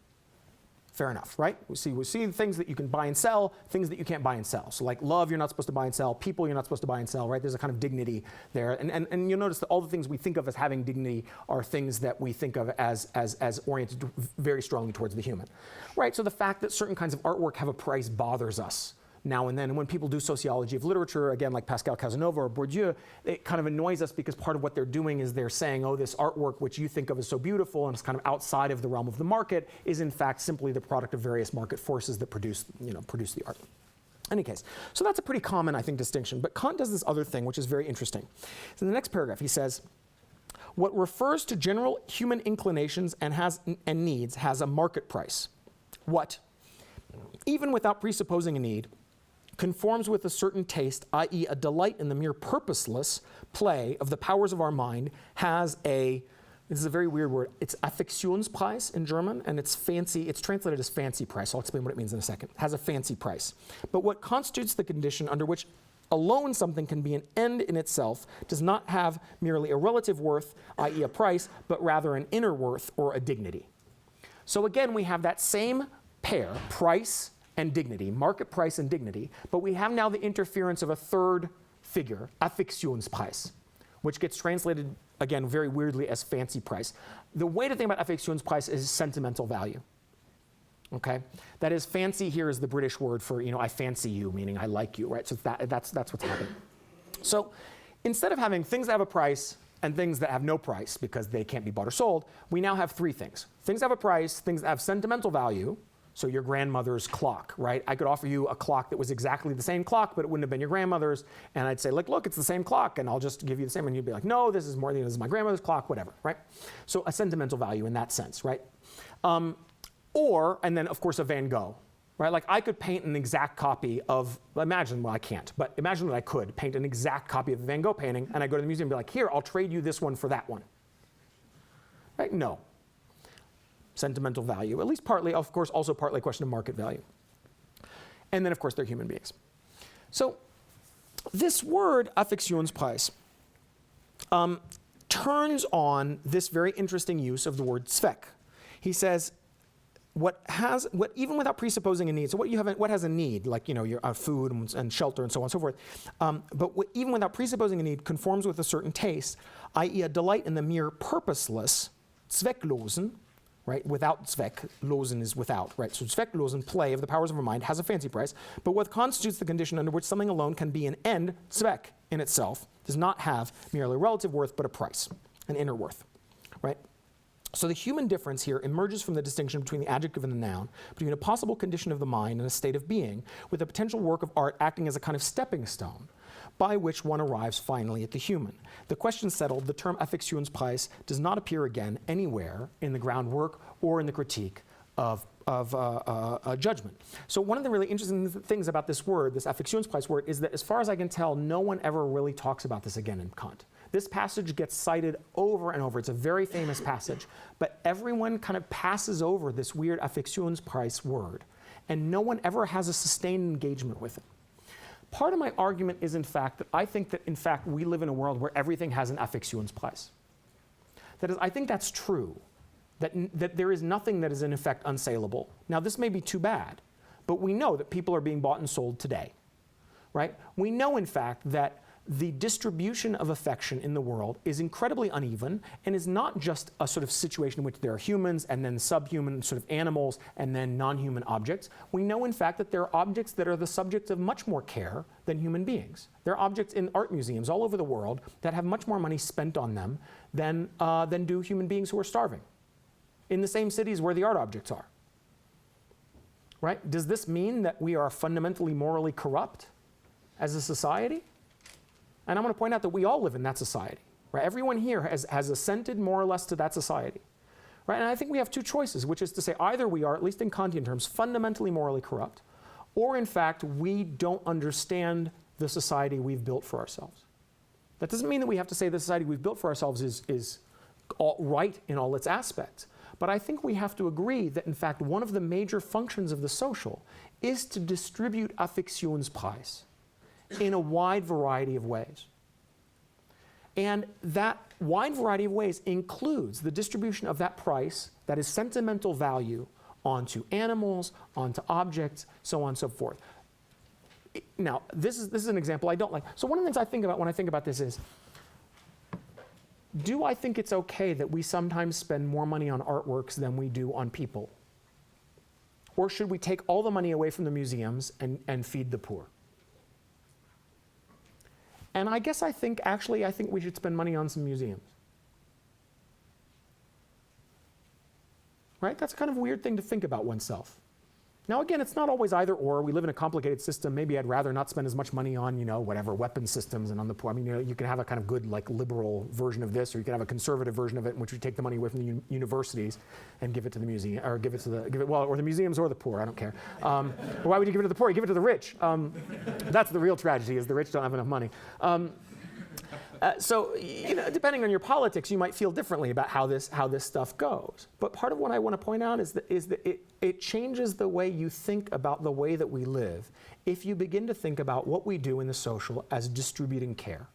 Fair enough, right? We see things that you can buy and sell, things that you can't buy and sell. So like love, you're not supposed to buy and sell. People, you're not supposed to buy and sell, right? There's a kind of dignity there. And you'll notice that all the things we think of as having dignity are things that we think of as oriented very strongly towards the human, right? So the fact that certain kinds of artwork have a price bothers us now and then. And when people do sociology of literature, again, like Pascal Casanova or Bourdieu, it kind of annoys us because part of what they're doing is they're saying, oh, this artwork, which you think of as so beautiful and is kind of outside of the realm of the market, is in fact simply the product of various market forces that produce the art. In any case, so that's a pretty common, I think, distinction. But Kant does this other thing, which is very interesting. So in the next paragraph, he says, what refers to general human inclinations and needs has a market price. What, even without presupposing a need, conforms with a certain taste, i.e. a delight in the mere purposeless play of the powers of our mind, has a, this is a very weird word, it's Affektionspreis in German, and it's fancy, it's translated as fancy price. I'll explain what it means in a second. Has a fancy price. But what constitutes the condition under which alone something can be an end in itself does not have merely a relative worth, i.e. a price, but rather an inner worth or a dignity. So again, we have that same pair, price and dignity, market price and dignity, but we have now the interference of a third figure, Affektionspreis, which gets translated, again, very weirdly as fancy price. The way to think about Affektionspreis is sentimental value, okay? That is, fancy here is the British word for, I fancy you, meaning I like you, right? So that's what's happening. So instead of having things that have a price and things that have no price because they can't be bought or sold, we now have three things. Things that have a price, things that have sentimental value. So your grandmother's clock, right? I could offer you a clock that was exactly the same clock, but it wouldn't have been your grandmother's. And I'd say, like, look, it's the same clock, and I'll just give you the same. And you'd be like, no, this is more, this is my grandmother's clock, whatever, right? So a sentimental value in that sense, right? And then, of course, a Van Gogh, right? Like, I could paint an exact copy of, imagine, well, I can't, but imagine that I could paint an exact copy of a Van Gogh painting, and I go to the museum and be like, here, I'll trade you this one for that one. Right? No. Sentimental value, at least partly, of course, also partly a question of market value. And then, of course, they're human beings. So this word, Affektionspreis, turns on this very interesting use of the word Zweck. He says, even without presupposing a need, so what has a need, like your food and shelter and so on and so forth, but even without presupposing a need, conforms with a certain taste, i.e. a delight in the mere purposeless, zwecklosen, right? Without zweck, losen is without, right? So zwecklosen play of the powers of our mind has a fancy price, but what constitutes the condition under which something alone can be an end, zweck, in itself, does not have merely relative worth, but a price, an inner worth, right? So the human difference here emerges from the distinction between the adjective and the noun, between a possible condition of the mind and a state of being, with a potential work of art acting as a kind of stepping stone, by which one arrives finally at the human. The question settled, the term Affektionspreis does not appear again anywhere in the groundwork or in the critique of judgment. So one of the really interesting things about this word, this Affektionspreis word, is that as far as I can tell, no one ever really talks about this again in Kant. This passage gets cited over and over. It's a very famous passage, but everyone kind of passes over this weird Affektionspreis word, and no one ever has a sustained engagement with it. Part of my argument is, in fact, that I think that, in fact, we live in a world where everything has an Affektionspreis. That is, I think that's true, that there is nothing that is, in effect, unsaleable. Now, this may be too bad, but we know that people are being bought and sold today, right? We know, in fact, that the distribution of affection in the world is incredibly uneven and is not just a sort of situation in which there are humans and then subhuman sort of animals and then non-human objects. We know, in fact, that there are objects that are the subject of much more care than human beings. There are objects in art museums all over the world that have much more money spent on them than do human beings who are starving in the same cities where the art objects are. Right? Does this mean that we are fundamentally morally corrupt as a society? And I'm going to point out that we all live in that society. Right? Everyone here has assented more or less to that society. Right? And I think we have two choices, which is to say either we are, at least in Kantian terms, fundamentally morally corrupt, or in fact we don't understand the society we've built for ourselves. That doesn't mean that we have to say the society we've built for ourselves is all right in all its aspects. But I think we have to agree that, in fact, one of the major functions of the social is to distribute Affektionspreis in a wide variety of ways. And that wide variety of ways includes the distribution of that price, that is sentimental value, onto animals, onto objects, so on and so forth. Now, this is an example I don't like. So one of the things I think about when I think about this is, do I think it's okay that we sometimes spend more money on artworks than we do on people? Or should we take all the money away from the museums and feed the poor? And I guess I think we should spend money on some museums. Right? That's a kind of weird thing to think about oneself. Now again, it's not always either or. We live in a complicated system. Maybe I'd rather not spend as much money on, whatever, weapon systems and on the poor. I mean, you can have a kind of good, like, liberal version of this, or you can have a conservative version of it in which we take the money away from the universities and give it to the museum, or or the museums or the poor, I don't care. Why would you give it to the poor? You give it to the rich. That's the real tragedy, is the rich don't have enough money. So, depending on your politics, you might feel differently about how this stuff goes. But part of what I want to point out is that it changes the way you think about the way that we live if you begin to think about what we do in the social as distributing care.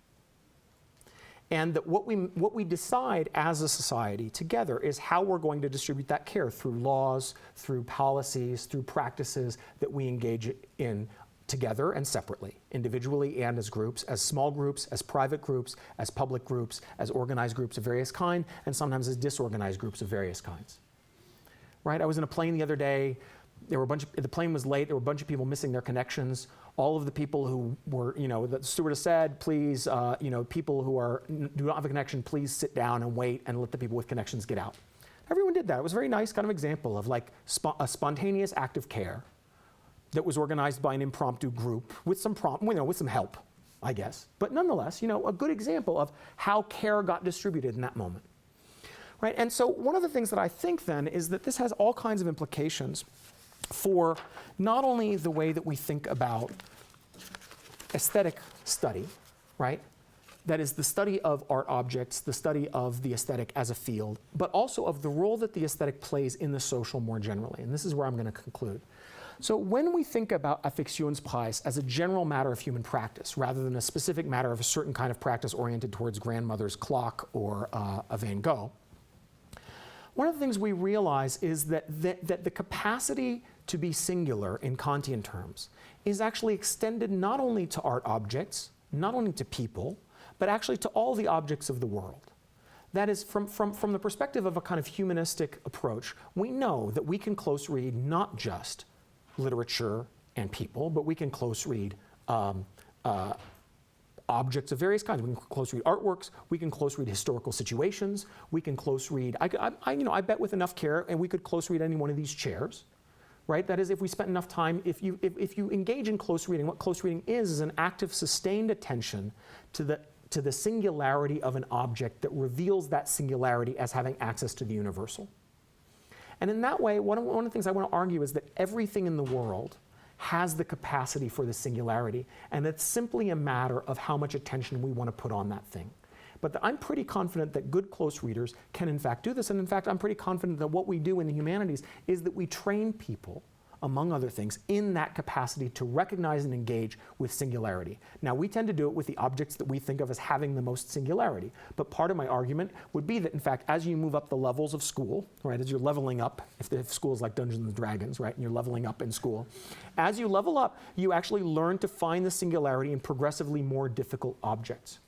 And that what we decide as a society together is how we're going to distribute that care through laws, through policies, through practices that we engage in together and separately, individually and as groups, as small groups, as private groups, as public groups, as organized groups of various kind, and sometimes as disorganized groups of various kinds. Right? I was in a plane the other day. The plane was late. There were a bunch of people missing their connections. All of the people who were, the stewardess said, please, people who do not have a connection, please sit down and wait and let the people with connections get out. Everyone did that. It was a very nice kind of example of like a spontaneous act of care that was organized by an impromptu group with some with some help, I guess. But nonetheless, a good example of how care got distributed in that moment. Right? And so one of the things that I think then is that this has all kinds of implications for not only the way that we think about aesthetic study, right? That is the study of art objects, the study of the aesthetic as a field, but also of the role that the aesthetic plays in the social more generally. And this is where I'm going to conclude. So when we think about Affektionspreis as a general matter of human practice, rather than a specific matter of a certain kind of practice oriented towards grandmother's clock or a Van Gogh, one of the things we realize is that the capacity to be singular in Kantian terms is actually extended not only to art objects, not only to people, but actually to all the objects of the world. That is, from the perspective of a kind of humanistic approach, we know that we can close read not just literature and people, but we can close read objects of various kinds. We can close read artworks, we can close read historical situations, we can close read, I bet with enough care, and we could close read any one of these chairs, right? That is, if we spent enough time, if you engage in close reading, what close reading is an active, sustained attention to the singularity of an object that reveals that singularity as having access to the universal. And in that way, one of the things I want to argue is that everything in the world has the capacity for the singularity, and it's simply a matter of how much attention we want to put on that thing. But I'm pretty confident that good close readers can in fact do this, and in fact I'm pretty confident that what we do in the humanities is that we train people, among other things, in that capacity to recognize and engage with singularity. Now, we tend to do it with the objects that we think of as having the most singularity, but part of my argument would be that, in fact, as you move up the levels of school, right, as you're leveling up, if school is like Dungeons and Dragons, right, and you're leveling up in school, as you level up, you actually learn to find the singularity in progressively more difficult objects.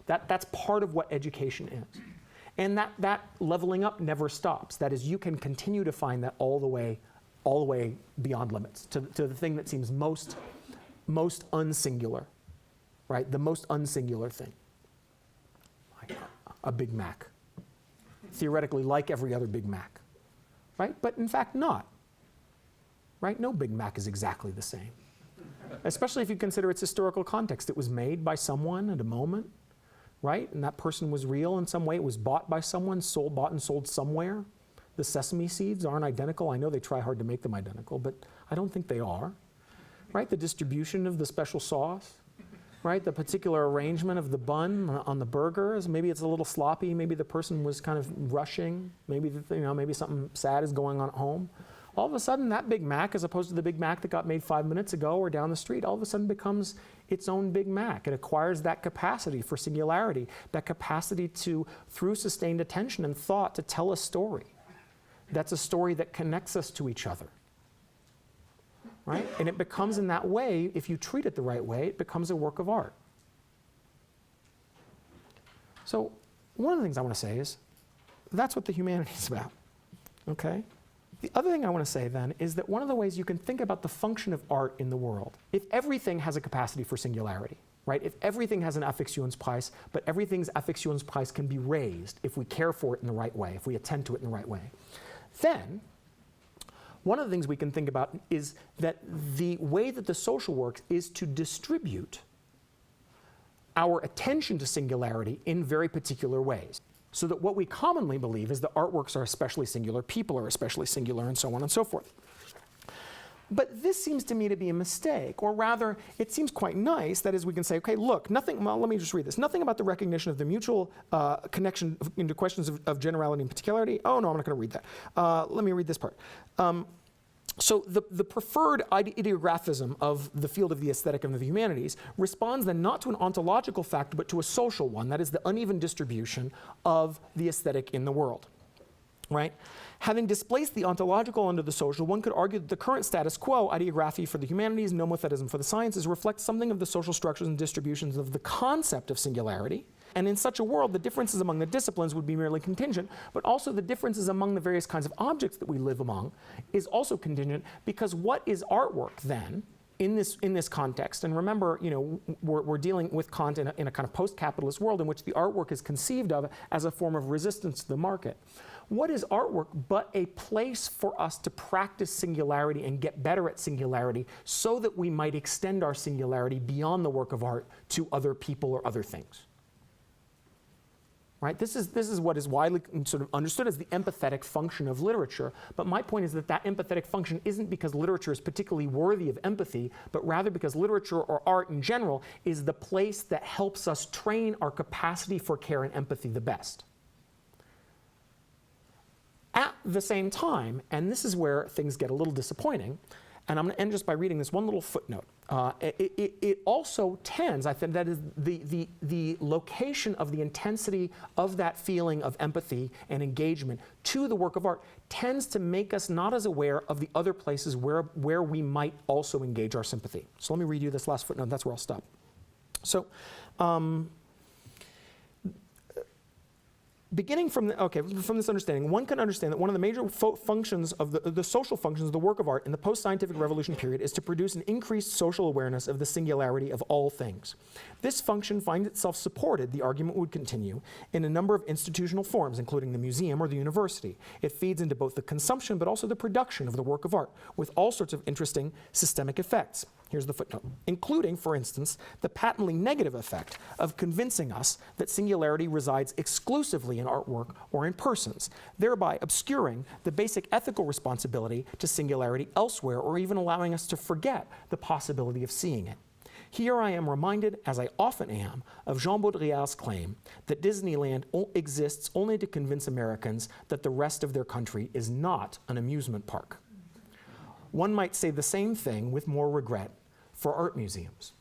That's part of what education is. And that leveling up never stops. That is, you can continue to find that all the way beyond limits, to the thing that seems most unsingular, right? The most unsingular thing. Like a Big Mac. Theoretically, like every other Big Mac, right? But in fact, not. Right? No Big Mac is exactly the same. Especially if you consider its historical context. It was made by someone at a moment, right? And that person was real in some way. It was bought by someone, bought and sold somewhere. The sesame seeds aren't identical. I know they try hard to make them identical, but I don't think they are. Right? The distribution of the special sauce, right? The particular arrangement of the bun on the burgers. Maybe it's a little sloppy. Maybe the person was kind of rushing. Maybe maybe something sad is going on at home. All of a sudden, that Big Mac, as opposed to the Big Mac that got made 5 minutes ago or down the street, all of a sudden becomes its own Big Mac. It acquires that capacity for singularity, that capacity to, through sustained attention and thought, to tell a story. That's a story that connects us to each other, right? And it becomes, in that way, if you treat it the right way, it becomes a work of art. So one of the things I want to say is, that's what the humanities is about, okay? The other thing I want to say then is that one of the ways you can think about the function of art in the world, if everything has a capacity for singularity, right? If everything has an Affektionspreis, but everything's Affektionspreis can be raised if we care for it in the right way, if we attend to it in the right way, then one of the things we can think about is that the way that the social works is to distribute our attention to singularity in very particular ways. So that what we commonly believe is that artworks are especially singular, people are especially singular, and so on and so forth. But this seems to me to be a mistake, or rather, it seems quite nice. That is, we can say, okay, look, nothing, well, let me just read this. Nothing about the recognition of the mutual connection into questions of generality and particularity. Oh, no, I'm not going to read that. Let me read this part. So the preferred ideographism of the field of the aesthetic and of the humanities responds then not to an ontological fact, but to a social one. That is the uneven distribution of the aesthetic in the world, right? Having displaced the ontological under the social, one could argue that the current status quo, ideography for the humanities, nomothetism for the sciences, reflects something of the social structures and distributions of the concept of singularity. And in such a world, the differences among the disciplines would be merely contingent, but also the differences among the various kinds of objects that we live among is also contingent, because what is artwork then in this context? And remember, we're dealing with Kant in a kind of post-capitalist world in which the artwork is conceived of as a form of resistance to the market. What is artwork but a place for us to practice singularity and get better at singularity so that we might extend our singularity beyond the work of art to other people or other things? Right? This is what is widely sort of understood as the empathetic function of literature. But my point is that that empathetic function isn't because literature is particularly worthy of empathy, but rather because literature or art in general is the place that helps us train our capacity for care and empathy the best. At the same time, and this is where things get a little disappointing, and I'm going to end just by reading this one little footnote. It also tends, I think that is the location of the intensity of that feeling of empathy and engagement to the work of art tends to make us not as aware of the other places where we might also engage our sympathy. So let me read you this last footnote, that's where I'll stop. So, beginning from this understanding, one can understand that one of the major functions of the social functions of the work of art in the post-scientific revolution period is to produce an increased social awareness of the singularity of all things. This function finds itself supported, the argument would continue, in a number of institutional forms, including the museum or the university. It feeds into both the consumption but also the production of the work of art, with all sorts of interesting systemic effects. Here's the footnote. Including, for instance, the patently negative effect of convincing us that singularity resides exclusively in artwork or in persons, thereby obscuring the basic ethical responsibility to singularity elsewhere, or even allowing us to forget the possibility of seeing it. Here I am reminded, as I often am, of Jean Baudrillard's claim that Disneyland exists only to convince Americans that the rest of their country is not an amusement park. One might say the same thing with more regret for art museums.